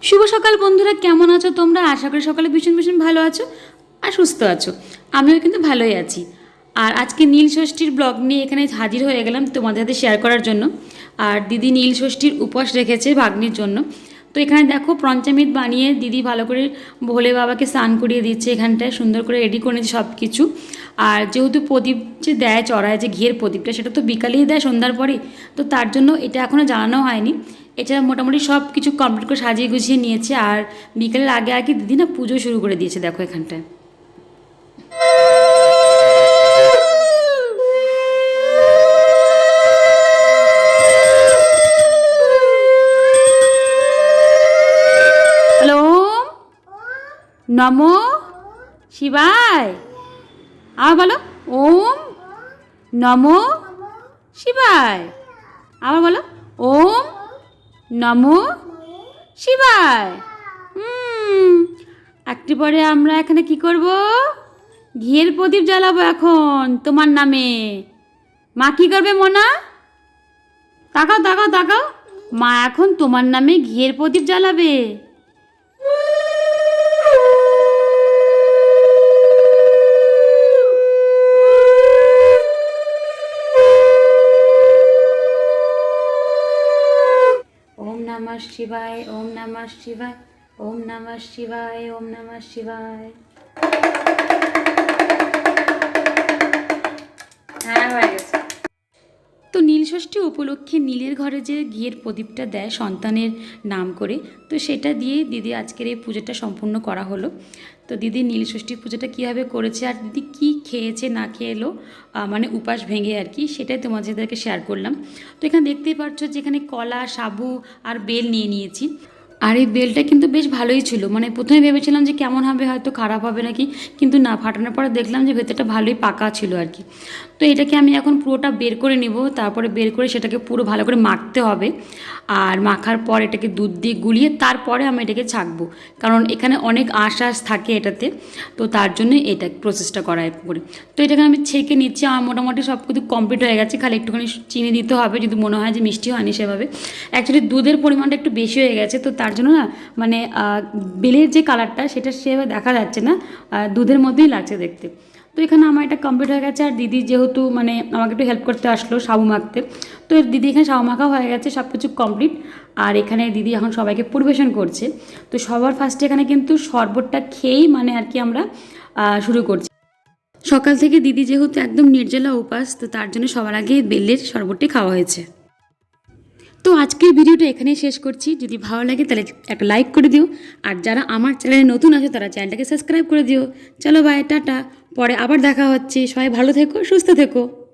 শুভ সকাল বন্ধুরা, কেমন আছো তোমরা? আশা করি সকালে ভীষণ ভীষণ ভালো আছো আর সুস্থ আছো। আমিও কিন্তু ভালোই আছি। আর আজকে নীল ষষ্ঠীর ব্লগ নিয়ে এখানে হাজির হয়ে গেলাম তোমাদের সাথে শেয়ার করার জন্য। আর দিদি নীল ষষ্ঠীর উপোস রেখেছে ভাগ্নির জন্য। তো এখানে দেখো পঞ্চামৃত বানিয়ে দিদি ভালো করে ভোলে বাবাকে স্নান করিয়ে দিচ্ছে, এখানটায় সুন্দর করে রেডি করে নিচ্ছে সব কিছু। আর যেহেতু প্রদীপ যে দেয় চড়ায়, যে ঘিয়ের প্রদীপটা, সেটা তো বিকালেই দেয় সন্ধ্যার পরে, তো তার জন্য এটা এখনও জানানো হয়নি। এটা মোটামুটি সব কিছু কমপ্লিট করে সাজিয়ে গুছিয়ে নিয়েছে। আর বিকেলের আগে আগে দিদি না পুজো শুরু করে দিয়েছে, দেখো এখানটায়। হ্যালো, নমো শিবায়। আবার বলো, ওম নমো শিবায়। আবার বলো, ওম নমো শিবায়। একটু পরে আমরা এখানে কি করব? ঘিয়ের প্রদীপ জ্বালাবো এখন তোমার নামে। মা কি করবে মোনা? তাকাও তাকাও তাকাও, মা এখন তোমার নামে ঘিয়ের প্রদীপ জ্বালাবে। ওম নমঃ শিবায়, ওম নমঃ শিবায়, ওম নমঃ শিবায়, ওম নমঃ শিবায়। হ্যাঁ, হয়ে গেছে। তো নীলষষ্ঠী উপলক্ষে নীলের ঘরে যে ঘিয়ের প্রদীপটা দেয় সন্তানের নাম করে, তো সেটা দিয়েই দিদি আজকের এই পুজোটা সম্পূর্ণ করা হলো। তো দিদি নীলষষ্ঠী পুজোটা কীভাবে করেছে আর দিদি কী খেয়েছে না খেয়ে এলো, মানে উপাস ভেঙে আর কি, সেটাই তোমাদেরকে শেয়ার করলাম। তো এখানে দেখতেই পাচ্ছ যেখানে কলা, সাবু আর বেল নিয়ে নিয়েছি। আর এই বেলটা কিন্তু বেশ ভালোই ছিল, মানে প্রথমে ভেবেছিলাম যে কেমন হবে, হয়তো খারাপ হবে নাকি, কিন্তু না, ফাটানোর পরে দেখলাম যে ভেতরটা ভালোই পাকা ছিল আর কি। তো এটাকে আমি এখন পুরোটা বের করে নেব, তারপরে বের করে সেটাকে পুরো ভালো করে মাখতে হবে। আর মাখার পর এটাকে দুধ দিয়ে গুলিয়ে তারপরে আমি এটাকে ছাঁকবো, কারণ এখানে অনেক আঁশ থাকে এটাতে, তো তার জন্য এটা প্রসেসটা করা করে। তো এটাকে আমি ছেঁকে নিচ্ছি। আমার মোটামুটি সব কিছু কমপ্লিট হয়ে গেছে, খালি একটুখানি চিনি দিতে হবে যদি মনে হয় যে মিষ্টি হয়নি সেভাবে। অ্যাকচুয়ালি দুধের পরিমাণটা একটু বেশি হয়ে গেছে, তো তার জন্য না মানে বেলের যে কালারটা সেটা সেভাবে দেখা যাচ্ছে না, দুধের মধ্যেই লাগছে দেখতে। তো এখানে আমার এটা কমপ্লিট হয়ে গেছে। আর দিদি যেহেতু মানে আমাকে একটু হেল্প করতে আসলো সাবু মাখতে, তো দিদি এখানে সাবু মাখা হয়ে গেছে, সব কিছু কমপ্লিট। আর এখানে দিদি এখন সবাইকে পরিবেশন করছে। তো সবার ফার্স্টে এখানে কিন্তু শরবতটা খেয়েই মানে আর কি আমরা শুরু করছি। সকাল থেকে দিদি যেহেতু একদম নির্জলা উপাস, তো তার জন্য সবার আগে বেলের শরবতটি খাওয়া হয়েছে। তো আজকের ভিডিওটা এখানেই শেষ করছি। যদি ভালো লাগে তাহলে একটা লাইক করে দিও, আর যারা আমার চ্যানেলে নতুন আছে তারা চ্যানেলটাকে সাবস্ক্রাইব করে দিও। চলো বাই, টাটা, পরে আবার দেখা হচ্ছে। সবাই ভালো থেকো, সুস্থ থেকো।